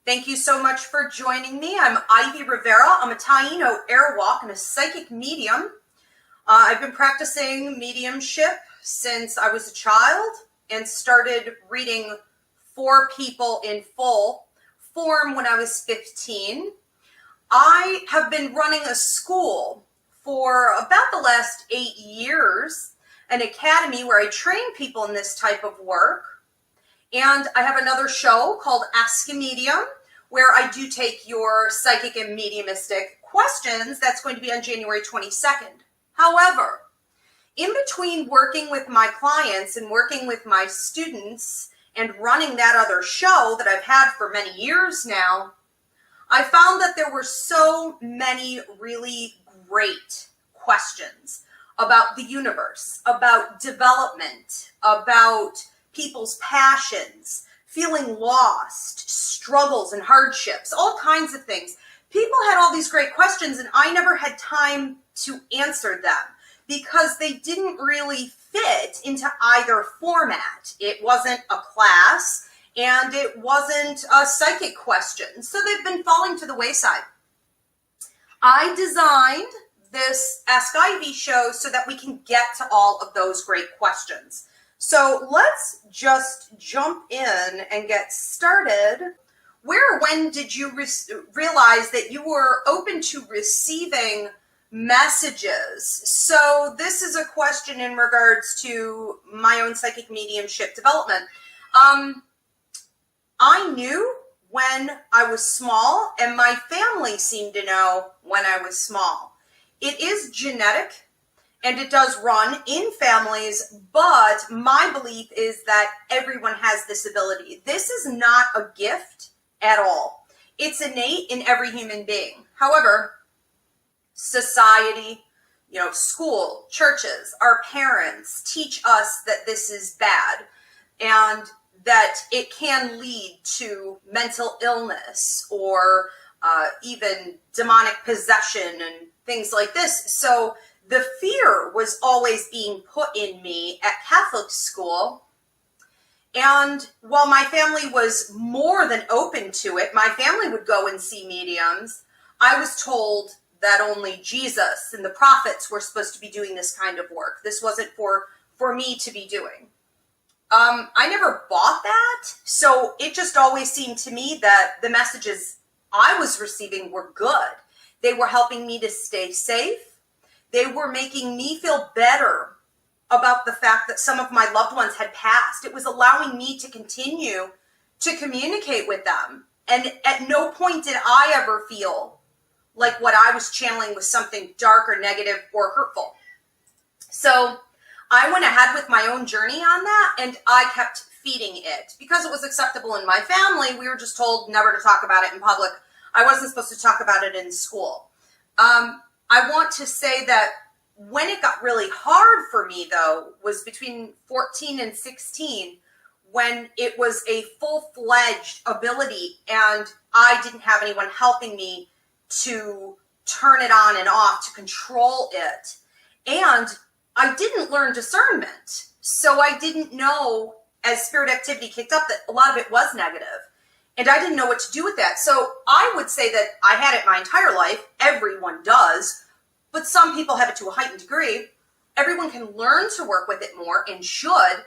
Thank you so much for joining me. I'm Ivy Rivera. I'm a Taino airwalk and a psychic medium. I've been practicing mediumship since I was a child and started reading for people in full form when I was 15. I have been running a school for about the last 8 years, an academy where I train people in this type of work. And I have another show called Ask a Medium, where I do take your psychic and mediumistic questions. That's going to be on January 22nd. However, in between working with my clients and working with my students and running that other show that I've had for many years now, I found that there were so many really great questions about the universe, about development, about people's passions, feeling lost, struggles and hardships, all kinds of things. People had all these great questions and I never had time to answer them because they didn't really fit into either format. It wasn't a class and it wasn't a psychic question. So they've been falling to the wayside. I designed this Ask Ivy show so that we can get to all of those great questions. So let's just jump in and get started. Where or when did you realize that you were open to receiving messages? So this is a question in regards to my own psychic mediumship development. I knew when I was small, and my family seemed to know when I was small. It is genetic. And it does run in families, but my belief is that everyone has this ability. This is not a gift at all. It's innate in every human being. However, society, school, churches, our parents teach us that this is bad and that it can lead to mental illness or even demonic possession and things like this. So the fear was always being put in me at Catholic school. And while my family was more than open to it, my family would go and see mediums. I was told that only Jesus and the prophets were supposed to be doing this kind of work. This wasn't for me to be doing. I never bought that. So it just always seemed to me that the messages I was receiving were good. They were helping me to stay safe. They were making me feel better about the fact that some of my loved ones had passed. It was allowing me to continue to communicate with them. And at no point did I ever feel like what I was channeling was something dark or negative or hurtful. So I went ahead with my own journey on that, and I kept feeding it. Because it was acceptable in my family, we were just told never to talk about it in public. I wasn't supposed to talk about it in school. I want to say that when it got really hard for me, though, was between 14 and 16, when it was a full-fledged ability and I didn't have anyone helping me to turn it on and off, to control it. And I didn't learn discernment. So I didn't know, as spirit activity kicked up, that a lot of it was negative. And I didn't know what to do with that. So I would say that I had it my entire life. Everyone does. But some people have it to a heightened degree. Everyone can learn to work with it more and should.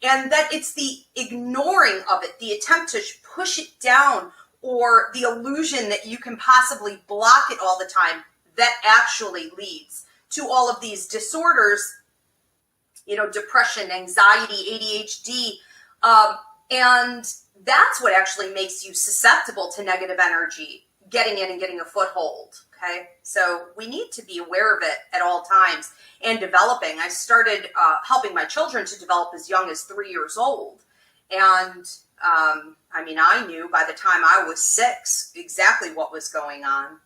And that it's the ignoring of it, the attempt to push it down, or the illusion that you can possibly block it all the time, that actually leads to all of these disorders, depression, anxiety, ADHD, and that's what actually makes you susceptible to negative energy getting in and getting a foothold. Okay, so we need to be aware of it at all times and developing. I started helping my children to develop as young as 3 years old. And I knew by the time I was 6 exactly what was going on.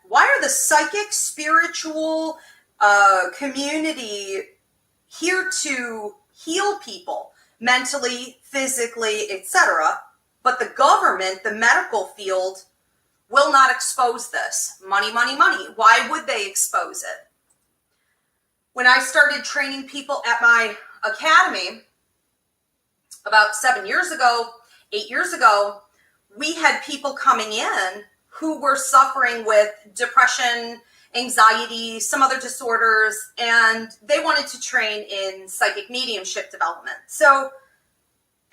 Why are the psychic, spiritual community here to heal people mentally, physically, etc., but the government, the medical field, will not expose this? Money, money, money. Why would they expose it? When I started training people at my academy about 7 years ago, 8 years ago, we had people coming in who were suffering with depression, anxiety, some other disorders, and they wanted to train in psychic mediumship development. So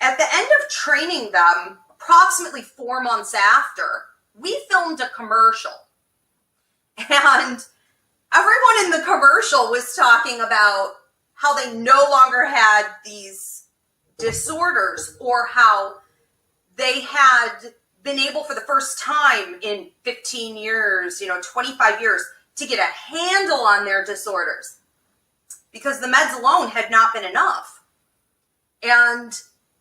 at the end of training them, approximately 4 months after, we filmed a commercial. And everyone in the commercial was talking about how they no longer had these disorders, or how they had been able for the first time in 15 years, 25 years, to get a handle on their disorders, because the meds alone had not been enough. And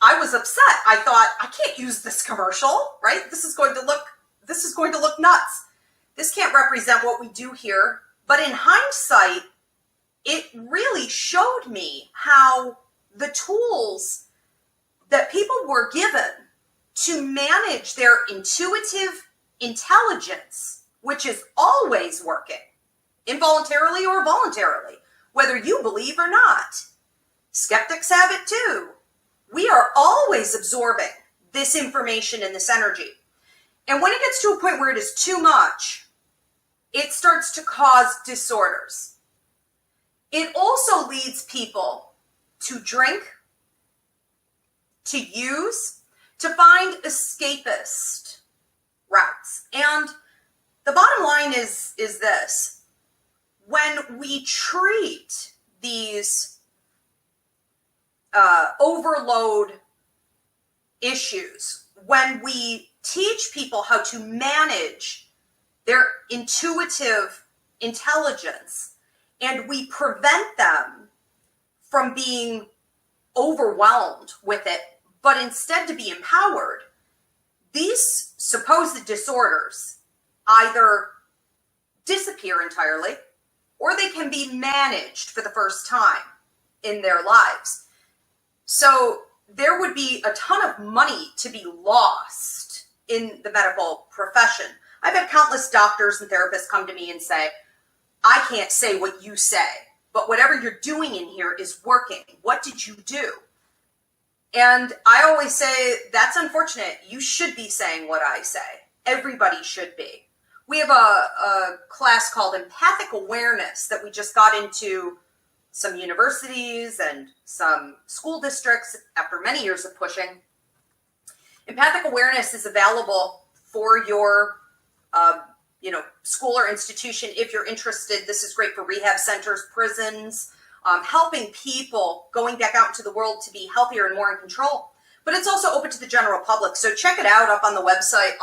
I was upset. I thought, I can't use this commercial, right? This is going to look nuts. This can't represent what we do here. But in hindsight, it really showed me how the tools that people were given to manage their intuitive intelligence, which is always working, involuntarily or voluntarily, whether you believe or not. Skeptics have it too. We are always absorbing this information and this energy. And when it gets to a point where it is too much, it starts to cause disorders. It also leads people to drink, to use, to find escapist routes. And the bottom line is this: when we treat these overload issues, when we teach people how to manage their intuitive intelligence, and we prevent them from being overwhelmed with it, but instead to be empowered, these supposed disorders either disappear entirely, or they can be managed for the first time in their lives. So there would be a ton of money to be lost in the medical profession. I've had countless doctors and therapists come to me and say, I can't say what you say, but whatever you're doing in here is working. What did you do? And I always say, that's unfortunate. You should be saying what I say. Everybody should be. We have a class called Empathic Awareness that we just got into some universities and some school districts after many years of pushing. Empathic Awareness is available for your school or institution if you're interested. This is great for rehab centers, prisons, helping people going back out into the world to be healthier and more in control. But it's also open to the general public. So check it out up on the website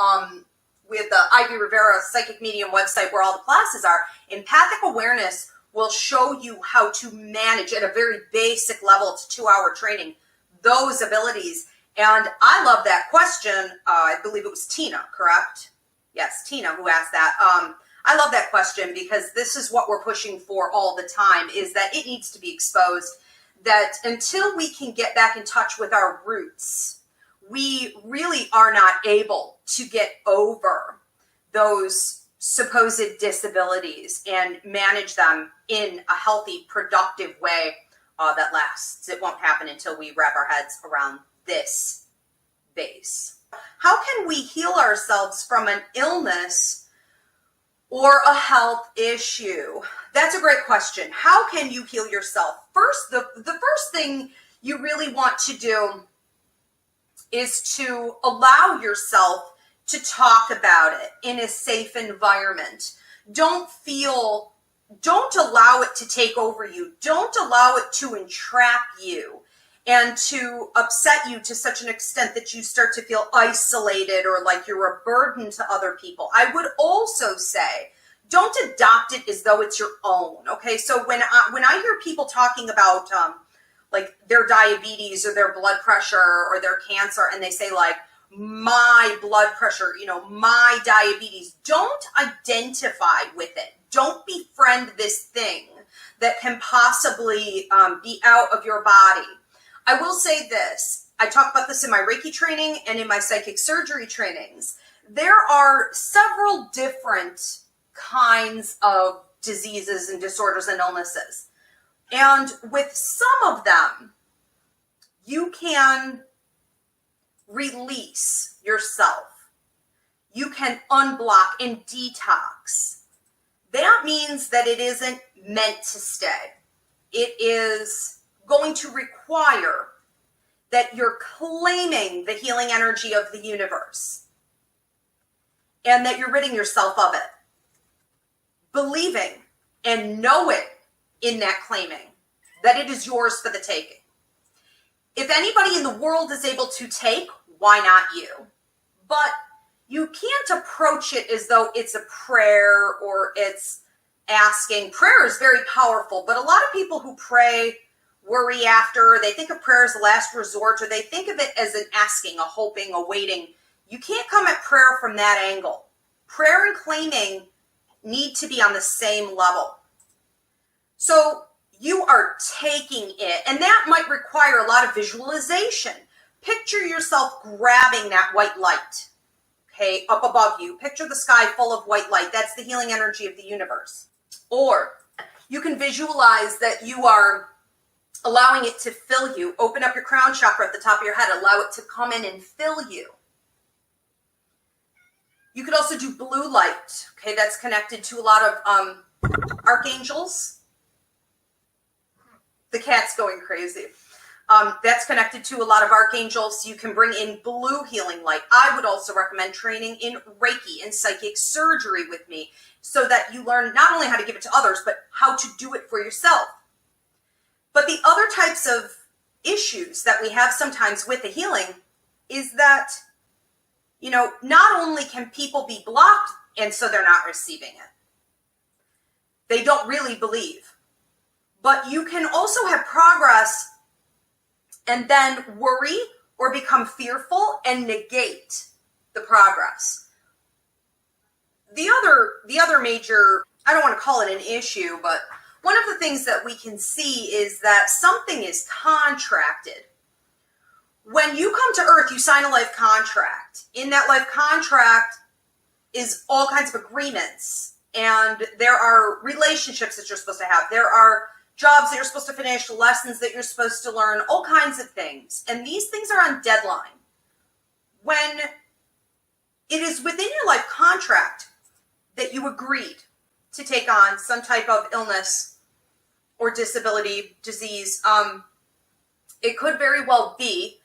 with the Ivy Rivera Psychic Medium website where all the classes are. Empathic Awareness will show you how to manage at a very basic level. It's a 2-hour training, those abilities. And I love that question. I believe it was Tina, correct? Yes, Tina, who asked that. I love that question because this is what we're pushing for all the time, is that it needs to be exposed, that until we can get back in touch with our roots, we really are not able to get over those supposed disabilities and manage them in a healthy, productive way that lasts. It won't happen until we wrap our heads around this base. How can we heal ourselves from an illness or a health issue? That's a great question. How can you heal yourself? First, the first thing you really want to do is to allow yourself to talk about it in a safe environment. Don't allow it to take over you. Don't allow it to entrap you and to upset you to such an extent that you start to feel isolated or like you're a burden to other people. I would also say, don't adopt it as though it's your own. Okay, so when I hear people talking about like their diabetes or their blood pressure or their cancer, and they say like, my blood pressure, my diabetes, don't identify with it. Don't befriend this thing that can possibly be out of your body. I will say this. I talk about this in my Reiki training and in my psychic surgery trainings. There are several different kinds of diseases and disorders and illnesses. And with some of them, you can release yourself you can unblock and detox. That means that it isn't meant to stay. It is going to require that you're claiming the healing energy of the universe and that you're ridding yourself of it. Believing and know it in that claiming that it is yours for the taking. If anybody in the world is able to take, why not you? But you can't approach it as though it's a prayer or it's asking. Prayer is very powerful, but a lot of people who pray worry after. They think of prayer as a last resort, or they think of it as an asking, a hoping, a waiting. You can't come at prayer from that angle. Prayer and claiming need to be on the same level. So you are taking it, and that might require a lot of visualization. Picture yourself grabbing that white light, okay, up above you. Picture the sky full of white light. That's the healing energy of the universe. Or you can visualize that you are allowing it to fill you. Open up your crown chakra at the top of your head. Allow it to come in and fill you. You could also do blue light. Okay, that's connected to a lot of archangels. The cat's going crazy. That's connected to a lot of archangels. You can bring in blue healing light. I would also recommend training in Reiki and psychic surgery with me so that you learn not only how to give it to others, but how to do it for yourself. But the other types of issues that we have sometimes with the healing is that, you know, not only can people be blocked and so they're not receiving it. They don't really believe. But you can also have progress and then worry or become fearful and negate the progress. The other major, I don't want to call it an issue, but one of the things that we can see is that something is contracted. When you come to Earth, you sign a life contract. In that life contract is all kinds of agreements, and there are relationships that you're supposed to have. There are jobs that you're supposed to finish, lessons that you're supposed to learn, all kinds of things. And these things are on deadline. When it is within your life contract that you agreed to take on some type of illness or disability, disease, it could very well be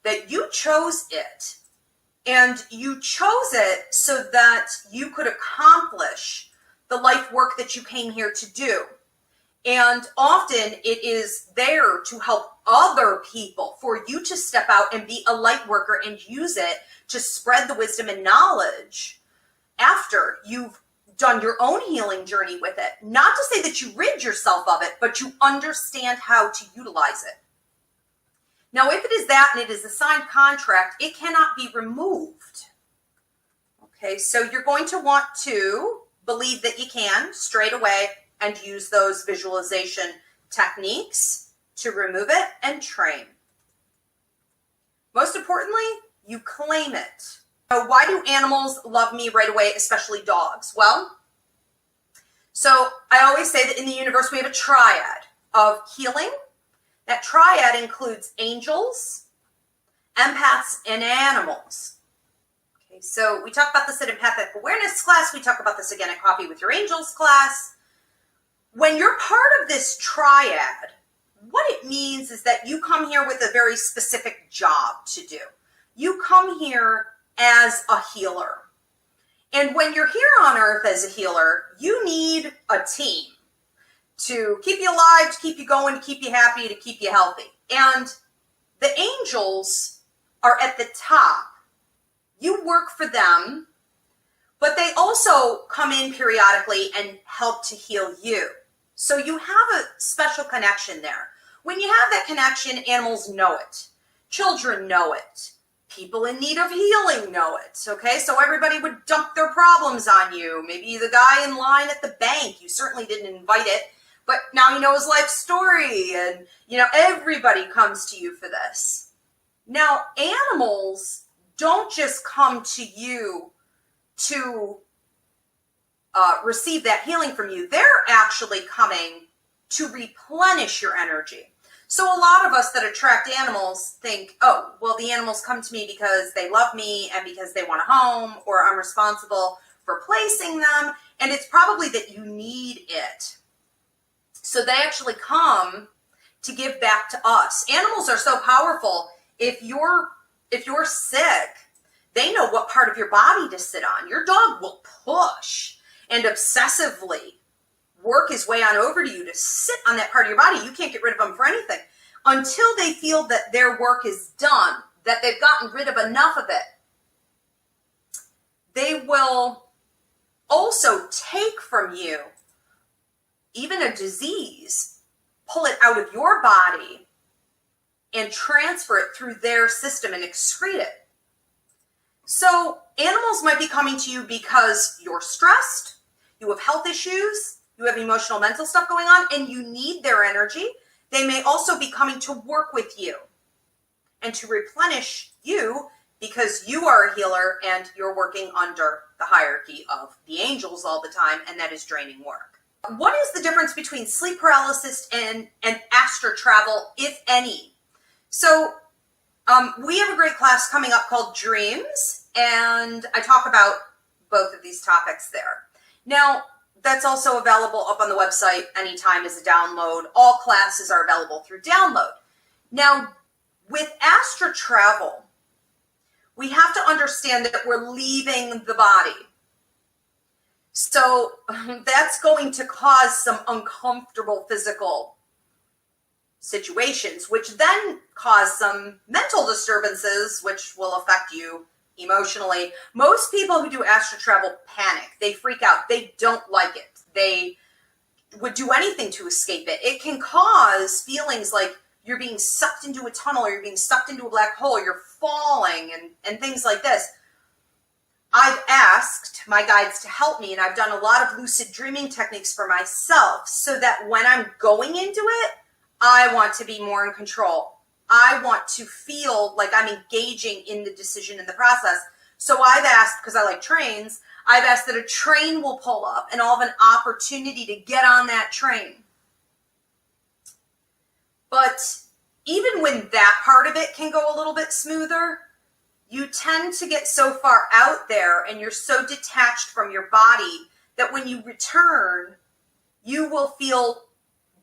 that you chose it. And you chose it so that you could accomplish the life work that you came here to do. And often it is there to help other people, for you to step out and be a light worker and use it to spread the wisdom and knowledge after you've done your own healing journey with it. Not to say that you rid yourself of it, but you understand how to utilize it. Now, if it is that and it is a signed contract, it cannot be removed. Okay, so you're going to want to believe that you can straight away and use those visualization techniques to remove it and train. Most importantly, you claim it. So why do animals love me right away, especially dogs? Well, so I always say that in the universe we have a triad of healing. That triad includes angels, empaths, and animals. Okay, so we talk about this at Empathic Awareness class. We talk about this again at Coffee with Your Angels class. When you're part of this triad, what it means is that you come here with a very specific job to do. You come here as a healer. And when you're here on Earth as a healer, you need a team to keep you alive, to keep you going, to keep you happy, to keep you healthy. And the angels are at the top. You work for them, but they also come in periodically and help to heal you. So you have a special connection there. When you have that connection, animals know it. Children know it. People in need of healing know it, okay? So everybody would dump their problems on you. Maybe the guy in line at the bank, you certainly didn't invite it, but now you know his life story, and, you know, everybody comes to you for this. Now, animals don't just come to you to receive that healing from you. They're actually coming to replenish your energy. So a lot of us that attract animals think, oh, well, the animals come to me because they love me and because they want a home, or I'm responsible for placing them, and it's probably that you need it. So they actually come to give back to us. Animals are so powerful. If you're sick, they know what part of your body to sit on. Your dog will push and obsessively work his way on over to you to sit on that part of your body. You can't get rid of them for anything until they feel that their work is done, that they've gotten rid of enough of it. They will also take from you even a disease, pull it out of your body and transfer it through their system and excrete it. So animals might be coming to you because you're stressed, you have health issues, you have emotional, mental stuff going on, and you need their energy. They may also be coming to work with you and to replenish you because you are a healer and you're working under the hierarchy of the angels all the time, and that is draining work. What is the difference between sleep paralysis and astral travel, if any? So we have a great class coming up called Dreams, and I talk about both of these topics there. Now, that's also available up on the website anytime as a download. All classes are available through download. Now, with astral travel, we have to understand that we're leaving the body. So that's going to cause some uncomfortable physical situations, which then cause some mental disturbances, which will affect you emotionally. Most people who do astral travel panic. They freak out. They don't like it. They would do anything to escape it. It can cause feelings like you're being sucked into a tunnel, or you're being sucked into a black hole, you're falling, and things like this. I've asked my guides to help me, and I've done a lot of lucid dreaming techniques for myself so that when I'm going into it, I want to be more in control. I want to feel like I'm engaging in the decision in the process. So I've asked, because I like trains, I've asked that a train will pull up and I'll have an opportunity to get on that train. But even when that part of it can go a little bit smoother, you tend to get so far out there and you're so detached from your body that when you return, you will feel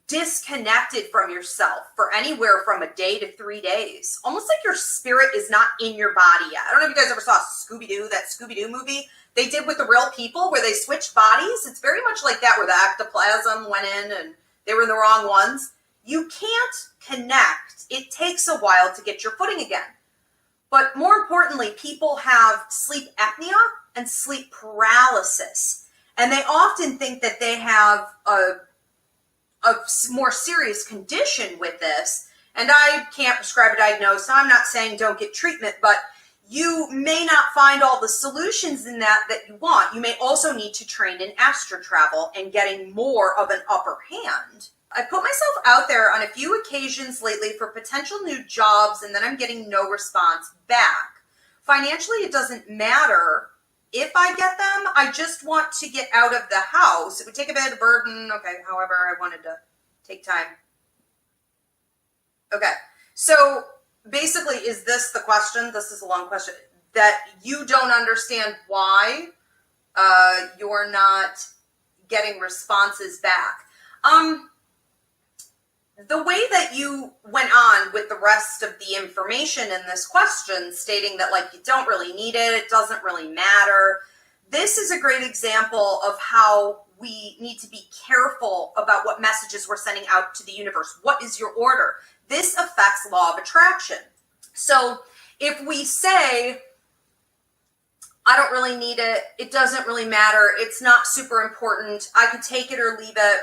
disconnected from yourself for anywhere from a day to 3 days. Almost like your spirit is not in your body yet. I don't know if you guys ever saw Scooby-Doo, that Scooby-Doo movie they did with the real people where they switched bodies. It's very much like that, where the ectoplasm went in and they were in the wrong ones. You can't connect. It takes a while to get your footing again. But more importantly, people have sleep apnea and sleep paralysis. And they often think that they have a more serious condition with this. And I can't prescribe a diagnosis. I'm not saying don't get treatment, but you may not find all the solutions in that you want. You may also need to train in astral travel and getting more of an upper hand. I put myself out there on a few occasions lately for potential new jobs, and then I'm getting no response back. Financially, it doesn't matter if I get them. I just want to get out of the house. It would take a bit of burden. Okay, however, I wanted to take time. Okay, so basically, is this the question? This is a long question. That you don't understand why you're not getting responses back. The way that you went on with the rest of the information in this question, stating that like you don't really need it, it doesn't really matter. This is a great example of how we need to be careful about what messages we're sending out to the universe. What is your order? This affects law of attraction. So if we say, I don't really need it, it doesn't really matter, it's not super important, I could take it or leave it,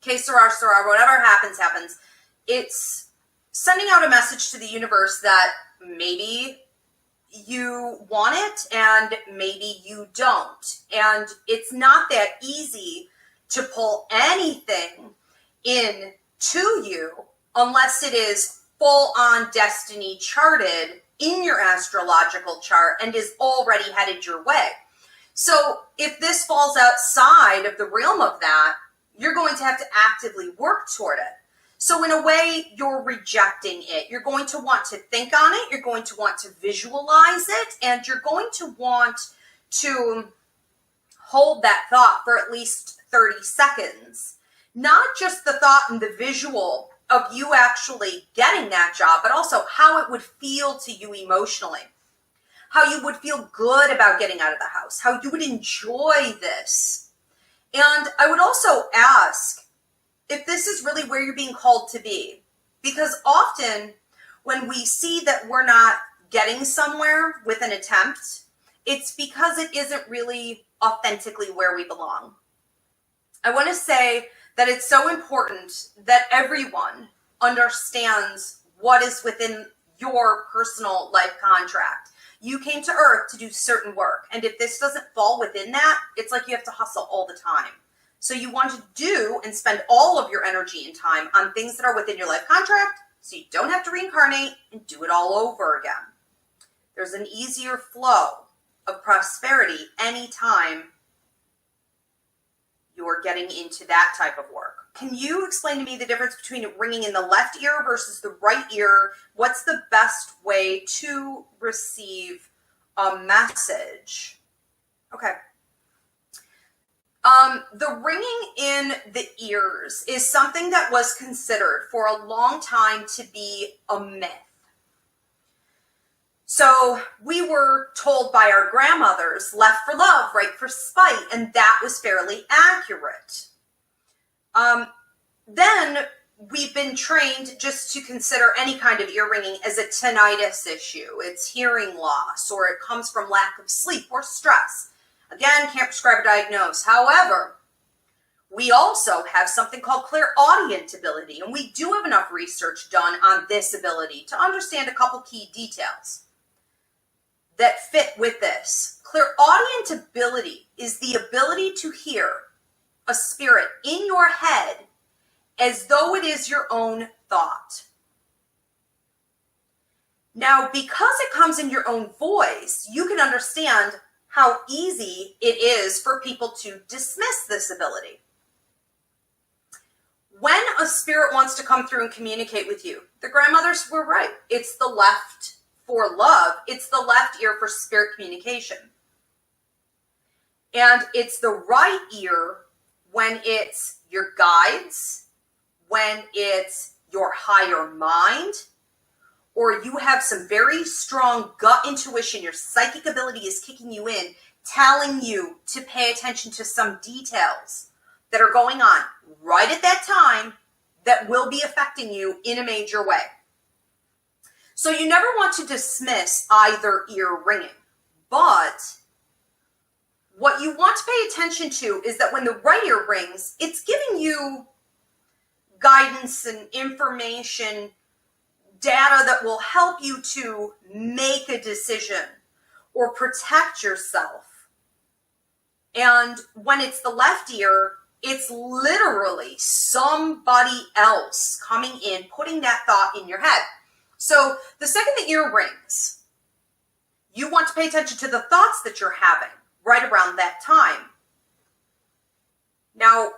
que sera, sera, whatever happens, happens. It's sending out a message to the universe that maybe you want it and maybe you don't. And it's not that easy to pull anything in to you unless it is full on destiny charted in your astrological chart and is already headed your way. So if this falls outside of the realm of that, you're going to have to actively work toward it. So in a way, you're rejecting it. You're going to want to think on it. You're going to want to visualize it. And you're going to want to hold that thought for at least 30 seconds. Not just the thought and the visual of you actually getting that job, but also how it would feel to you emotionally. How you would feel good about getting out of the house. How you would enjoy this. And I would also ask if this is really where you're being called to be. Because often when we see that we're not getting somewhere with an attempt, it's because it isn't really authentically where we belong. I want to say that it's so important that everyone understands what is within your personal life contract. You came to Earth to do certain work. And if this doesn't fall within that, it's like you have to hustle all the time. So you want to do and spend all of your energy and time on things that are within your life contract so you don't have to reincarnate and do it all over again. There's an easier flow of prosperity anytime you're getting into that type of work. Can you explain to me the difference between ringing in the left ear versus the right ear? What's the best way to receive a message? Okay. The ringing in the ears is something that was considered for a long time to be a myth. So we were told by our grandmothers, left for love, right for spite, and that was fairly accurate. Then we've been trained just to consider any kind of ear ringing as a tinnitus issue. It's hearing loss, or it comes from lack of sleep or stress. Again, can't prescribe or diagnose. However, we also have something called clairaudient ability, and we do have enough research done on this ability to understand a couple key details that fit with this. Clairaudient ability is the ability to hear a spirit in your head as though it is your own thought. Now, because it comes in your own voice, you can understand how easy it is for people to dismiss this ability. When a spirit wants to come through and communicate with you, the grandmothers were right. It's the left for love. It's the left ear for spirit communication. And it's the right ear when it's your guides, when it's your higher mind, or you have some very strong gut intuition, your psychic ability is kicking you in, telling you to pay attention to some details that are going on right at that time that will be affecting you in a major way. So you never want to dismiss either ear ringing, but what you want to pay attention to is that when the right ear rings, it's giving you guidance and information, data that will help you to make a decision or protect yourself. And when it's the left ear, it's literally somebody else coming in, putting that thought in your head. So the second the ear rings, you want to pay attention to the thoughts that you're having right around that time. Now,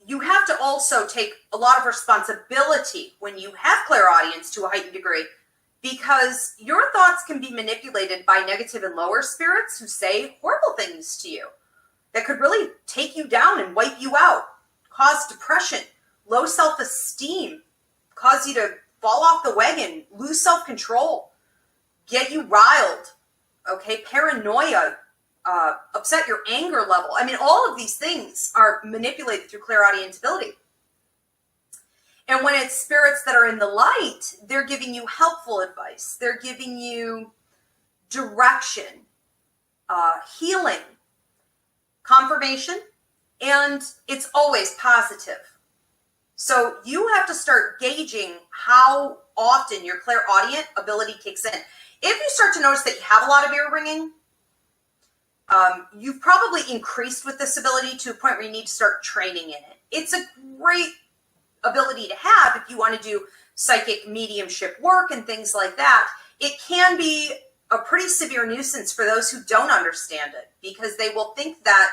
you have to also take a lot of responsibility when you have clairaudience to a heightened degree, because your thoughts can be manipulated by negative and lower spirits who say horrible things to you that could really take you down and wipe you out, cause depression, low self-esteem, cause you to fall off the wagon, lose self-control, get you riled, okay, paranoia, upset your anger level. I mean, all of these things are manipulated through clairaudient ability. And when it's spirits that are in the light, they're giving you helpful advice. They're giving you direction, healing, confirmation, and it's always positive. So you have to start gauging how often your clairaudient ability kicks in. If you start to notice that you have a lot of ear ringing, you've probably increased with this ability to a point where you need to start training in it. It's a great ability to have if you want to do psychic mediumship work and things like that. It can be a pretty severe nuisance for those who don't understand it, because they will think that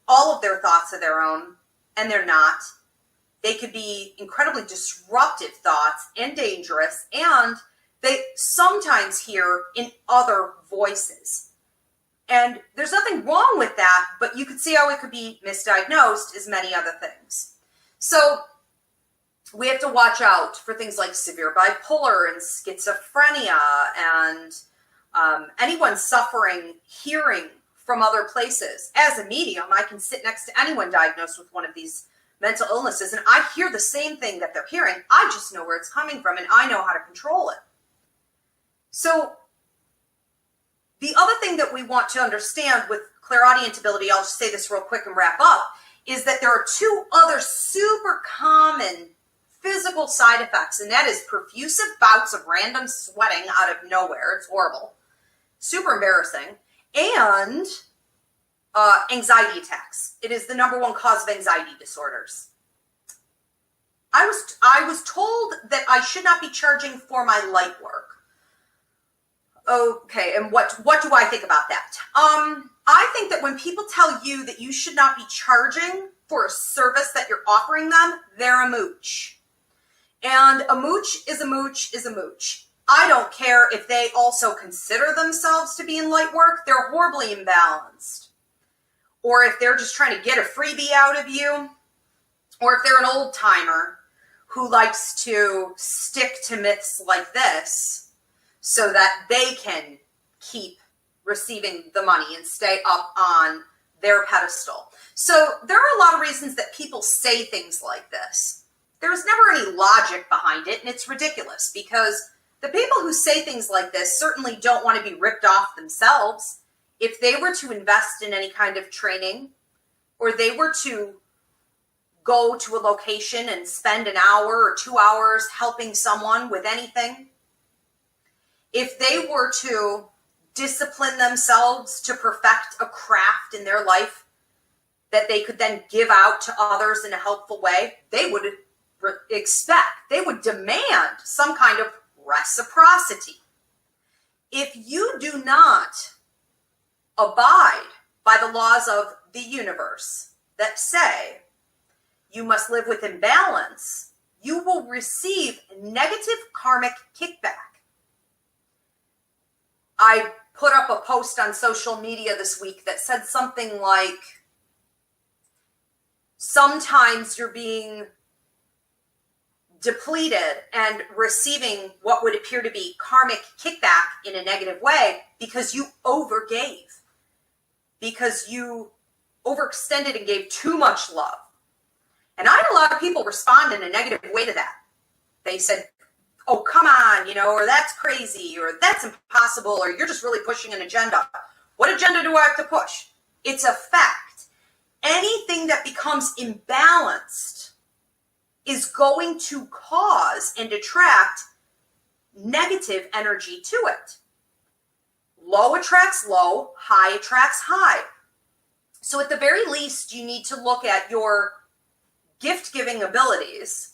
all of their thoughts are their own, and they're not. They could be incredibly disruptive thoughts and dangerous, and they sometimes hear in other voices. And there's nothing wrong with that, but you could see how it could be misdiagnosed as many other things. So we have to watch out for things like severe bipolar and schizophrenia and anyone suffering hearing from other places. As a medium, I can sit next to anyone diagnosed with one of these mental illnesses, and I hear the same thing that they're hearing. I just know where it's coming from, and I know how to control it. So the other thing that we want to understand with clairaudient ability, I'll just say this real quick and wrap up, is that there are two other super common physical side effects, and that is perfusive bouts of random sweating out of nowhere. It's horrible. Super embarrassing. And anxiety attacks. It is the number one cause of anxiety disorders. I was told that I should not be charging for my light work. Okay, and what do I think about that? I think that when people tell you that you should not be charging for a service that you're offering them, they're a mooch. And a mooch is a mooch is a mooch. I don't care if they also consider themselves to be in light work. They're horribly imbalanced. Or if they're just trying to get a freebie out of you. Or if they're an old timer who likes to stick to myths like this so that they can keep receiving the money and stay up on their pedestal. So there are a lot of reasons that people say things like this. There's never any logic behind it, and it's ridiculous because the people who say things like this certainly don't want to be ripped off themselves. If they were to invest in any kind of training, or they were to go to a location and spend an hour or 2 hours helping someone with anything, if they were to discipline themselves to perfect a craft in their life that they could then give out to others in a helpful way, they would they would demand some kind of reciprocity. If you do not abide by the laws of the universe that say you must live within balance, you will receive negative karmic kickback. I put up a post on social media this week that said something like, sometimes you're being depleted and receiving what would appear to be karmic kickback in a negative way because you overgave, because you overextended and gave too much love. And I had a lot of people respond in a negative way to that. They said, oh, come on, or that's crazy, or that's impossible, or you're just really pushing an agenda. What agenda do I have to push? It's a fact. Anything that becomes imbalanced is going to cause and attract negative energy to it. Low attracts low, high attracts high. So at the very least, you need to look at your gift-giving abilities,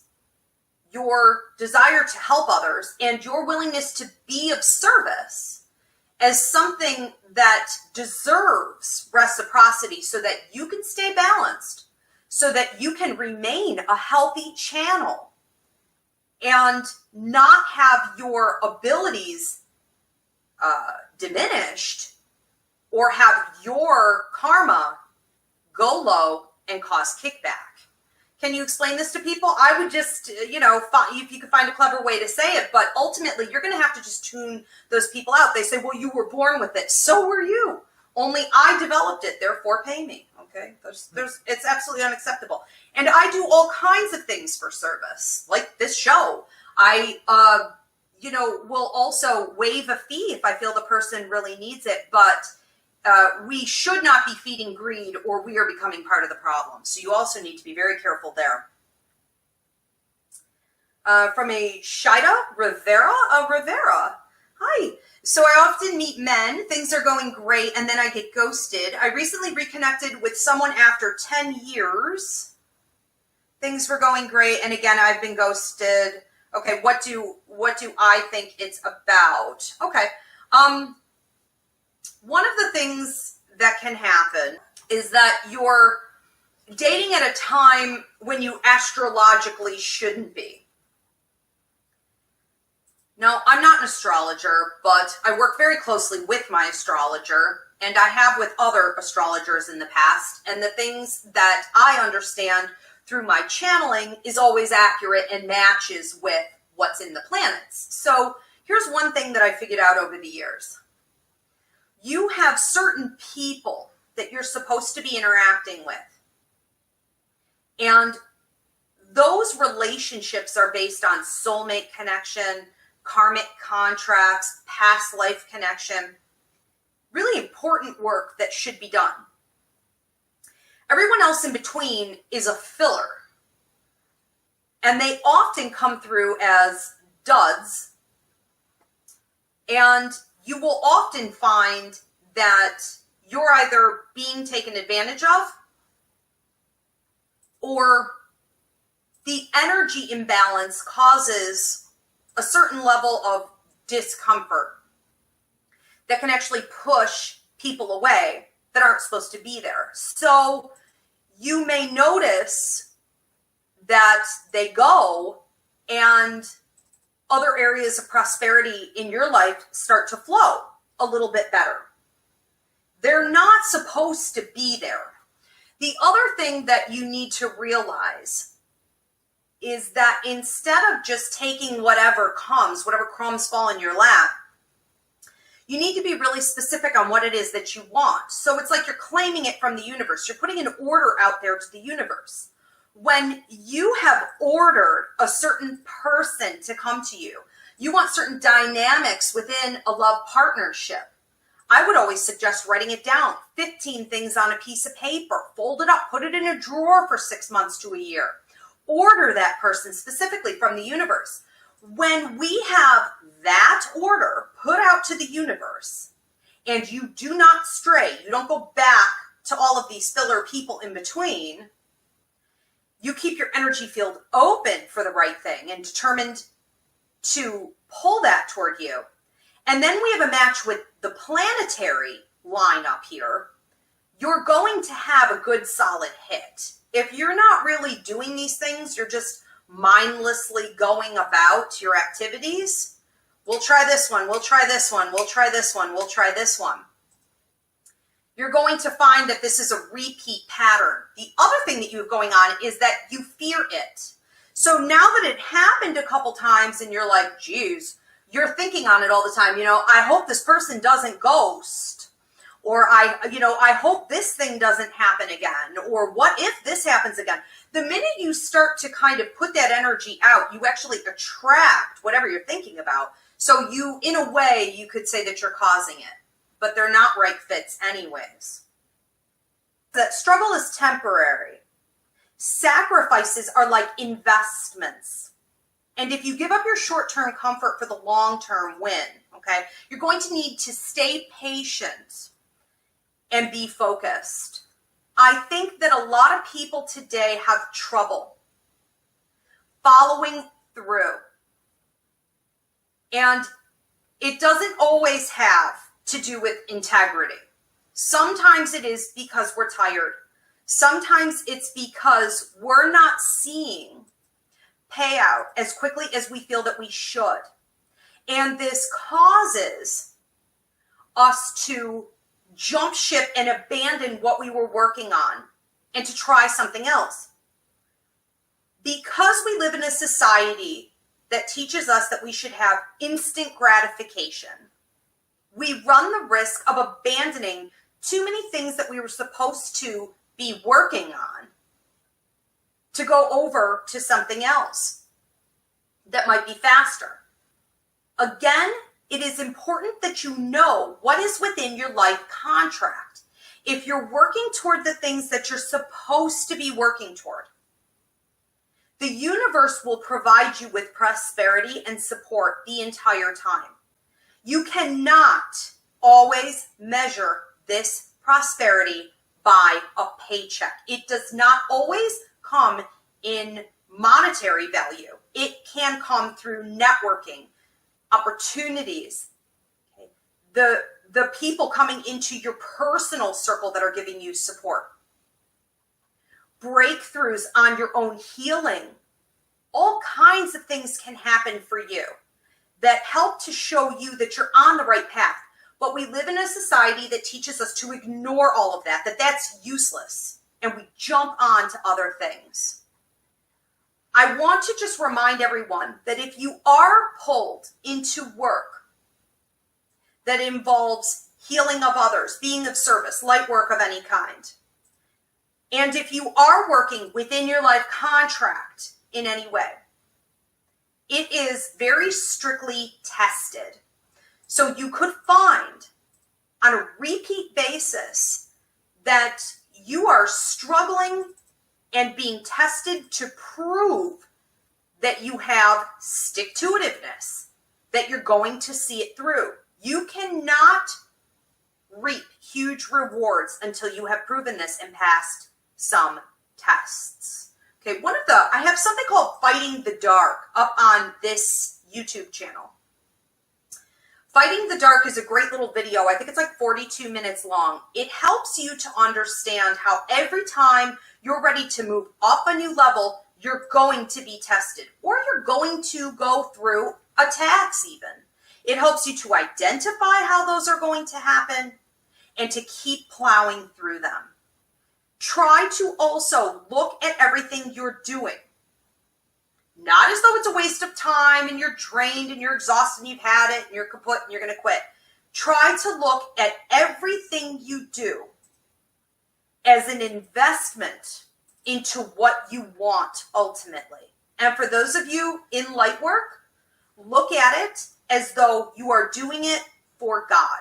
your desire to help others, and your willingness to be of service as something that deserves reciprocity so that you can stay balanced, so that you can remain a healthy channel and not have your abilities diminished or have your karma go low and cause kickback. Can you explain this to people? I would just, if you could find a clever way to say it, but ultimately you're going to have to just tune those people out. They say, well, you were born with it. So were you. Only I developed it, therefore pay me. Okay? It's absolutely unacceptable. And I do all kinds of things for service, like this show. I, will also waive a fee if I feel the person really needs it, but we should not be feeding greed or we are becoming part of the problem. So you also need to be very careful there. From a Shida Rivera. Rivera. Hi. So I often meet men. Things are going great and then I get ghosted. I recently reconnected with someone after 10 years. Things were going great. And again, I've been ghosted. Okay. What do I think it's about? Okay. One of the things that can happen is that your dating at a time when you astrologically shouldn't be. Now, I'm not an astrologer, but I work very closely with my astrologer, and I have with other astrologers in the past, and the things that I understand through my channeling is always accurate and matches with what's in the planets. So here's one thing that I figured out over the years. You have certain people that you're supposed to be interacting with, and those relationships are based on soulmate connection, karmic contracts, past life connection, really important work that should be done. Everyone else in between is a filler, and they often come through as duds, and you will often find that you're either being taken advantage of or the energy imbalance causes a certain level of discomfort that can actually push people away that aren't supposed to be there. So you may notice that they go and other areas of prosperity in your life start to flow a little bit better. They're not supposed to be there. The other thing that you need to realize is that instead of just taking whatever comes, whatever crumbs fall in your lap, you need to be really specific on what it is that you want. So it's like you're claiming it from the universe. You're putting an order out there to the universe. When you have ordered a certain person to come to you, you want certain dynamics within a love partnership. I would always suggest writing it down, 15 things on a piece of paper, fold it up, put it in a drawer for 6 months to a year. Order that person specifically from the universe. When we have that order put out to the universe and you do not stray, you don't go back to all of these filler people in between, you keep your energy field open for the right thing and determined to pull that toward you. And then we have a match with the planetary lineup here. You're going to have a good solid hit. If you're not really doing these things, you're just mindlessly going about your activities. We'll try this one, we'll try this one, we'll try this one, we'll try this one. You're going to find that this is a repeat pattern. The other thing that you have going on is that you fear it. So now that it happened a couple times and you're like, geez, you're thinking on it all the time. I hope this person doesn't ghost. Or I hope this thing doesn't happen again. Or what if this happens again? The minute you start to kind of put that energy out, you actually attract whatever you're thinking about. So you, in a way, you could say that you're causing it. But they're not right fits anyways. That struggle is temporary. Sacrifices are like investments. And if you give up your short-term comfort for the long-term win, okay, you're going to need to stay patient and be focused. I think that a lot of people today have trouble following through. And it doesn't always have to do with integrity. Sometimes it is because we're tired. Sometimes it's because we're not seeing payout as quickly as we feel that we should. And this causes us to jump ship and abandon what we were working on and to try something else. Because we live in a society that teaches us that we should have instant gratification, we run the risk of abandoning too many things that we were supposed to be working on to go over to something else that might be faster. Again, it is important that you know what is within your life contract. If you're working toward the things that you're supposed to be working toward, the universe will provide you with prosperity and support the entire time. You cannot always measure this prosperity by a paycheck. It does not always come in monetary value. It can come through networking, opportunities, okay? The people coming into your personal circle that are giving you support. breakthroughs on your own healing. All kinds of things can happen for you that help to show you that you're on the right path. But we live in a society that teaches us to ignore all of that, that's useless, and we jump on to other things. I want to just remind everyone that if you are pulled into work that involves healing of others, being of service, light work of any kind, and if you are working within your life contract in any way, it is very strictly tested. So you could find on a repeat basis that you are struggling and being tested to prove that you have stick-to-itiveness, that you're going to see it through. You cannot reap huge rewards until you have proven this and passed some tests. Okay, I have something called Fighting the Dark up on this YouTube channel. Fighting the Dark is a great little video. I think it's like 42 minutes long. It helps you to understand how every time you're ready to move up a new level, you're going to be tested, or you're going to go through attacks even. It helps you to identify how those are going to happen and to keep plowing through them. Try to also look at everything you're doing. Not as though it's a waste of time and you're drained and you're exhausted and you've had it and you're kaput and you're going to quit. Try to look at everything you do as an investment into what you want ultimately. And for those of you in light work, look at it as though you are doing it for God.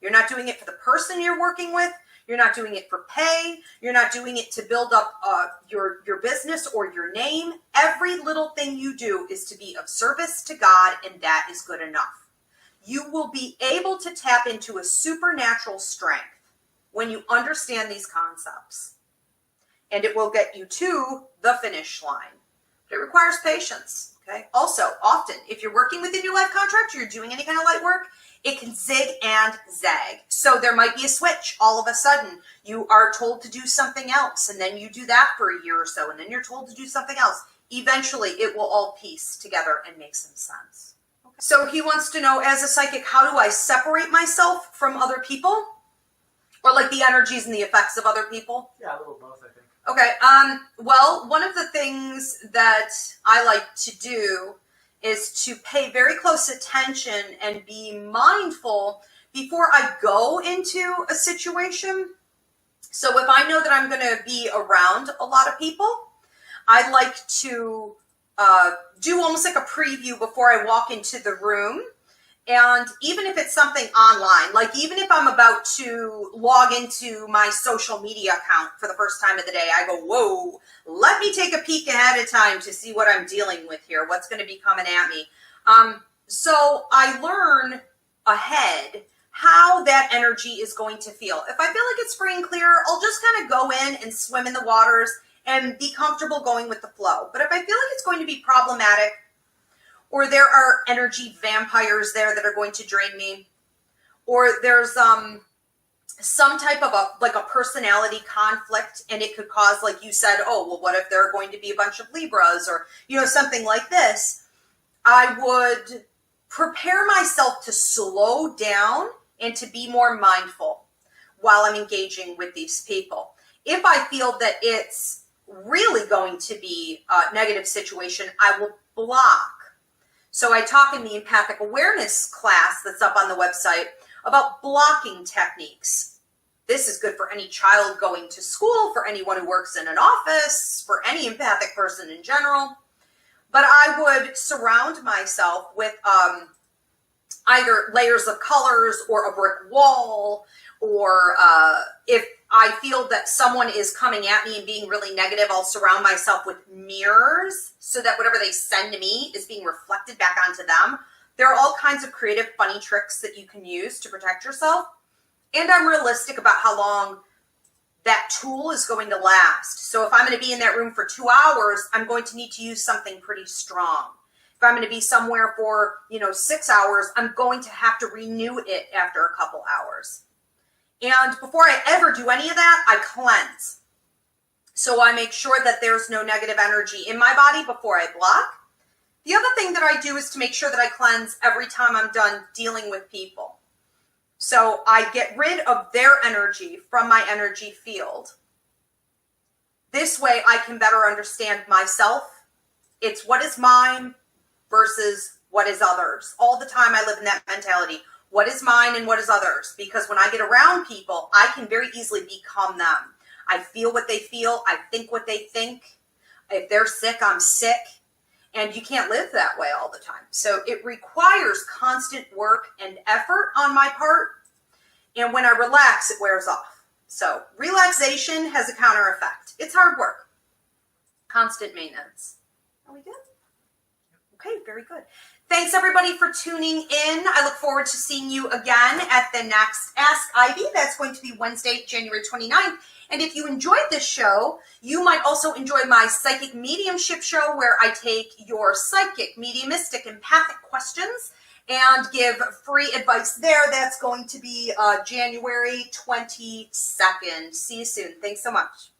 You're not doing it for the person you're working with. You're not doing it for pay. You're not doing it to build up your business or your name. Every little thing you do is to be of service to God, and that is good enough. You will be able to tap into a supernatural strength when you understand these concepts, and it will get you to the finish line. But it requires patience. Okay. Also, often, if you're working within your life contract, or you're doing any kind of light work, it can zig and zag. So there might be a switch. All of a sudden, you are told to do something else, and then you do that for a year or so, and then you're told to do something else. Eventually, it will all piece together and make some sense. Okay. So he wants to know, as a psychic, how do I separate myself from other people? Or like the energies and the effects of other people? Yeah, a little both, I think. Okay, well, one of the things that I like to do is to pay very close attention and be mindful before I go into a situation. So if I know that I'm going to be around a lot of people, I like to do almost like a preview before I walk into the room. And even if it's something online, like even if I'm about to log into my social media account for the first time of the day, I go, whoa, let me take a peek ahead of time to see what I'm dealing with here, what's going to be coming at me. So I learn ahead how that energy is going to feel. If I feel like it's free and clear, I'll just kind of go in and swim in the waters and be comfortable going with the flow. But if I feel like it's going to be problematic, or there are energy vampires there that are going to drain me, or there's some type of a personality conflict, and it could cause, like you said, oh, well, what if there are going to be a bunch of Libras, or, something like this, I would prepare myself to slow down and to be more mindful while I'm engaging with these people. If I feel that it's really going to be a negative situation, I will block. So I talk in the empathic awareness class that's up on the website about blocking techniques. This is good for any child going to school, for anyone who works in an office, for any empathic person in general. But I would surround myself with either layers of colors or a brick wall, or if I feel that someone is coming at me and being really negative, I'll surround myself with mirrors so that whatever they send to me is being reflected back onto them. There are all kinds of creative, funny tricks that you can use to protect yourself. And I'm realistic about how long that tool is going to last. So if I'm going to be in that room for 2 hours, I'm going to need to use something pretty strong. If I'm going to be somewhere for, 6 hours, I'm going to have to renew it after a couple hours. And before I ever do any of that, I cleanse. So I make sure that there's no negative energy in my body before I block. The other thing that I do is to make sure that I cleanse every time I'm done dealing with people. So I get rid of their energy from my energy field. This way I can better understand myself. It's what is mine versus what is others. All the time I live in that mentality. What is mine and what is others? Because when I get around people, I can very easily become them. I feel what they feel. I think what they think. If they're sick, I'm sick. And you can't live that way all the time. So it requires constant work and effort on my part. And when I relax, it wears off. So relaxation has a counter effect. It's hard work. Constant maintenance. Are we good? Okay, very good. Thanks everybody for tuning in. I look forward to seeing you again at the next Ask Ivy. That's going to be Wednesday, January 29th. And if you enjoyed this show, you might also enjoy my Psychic Mediumship show where I take your psychic, mediumistic, empathic questions and give free advice there. That's going to be January 22nd. See you soon. Thanks so much.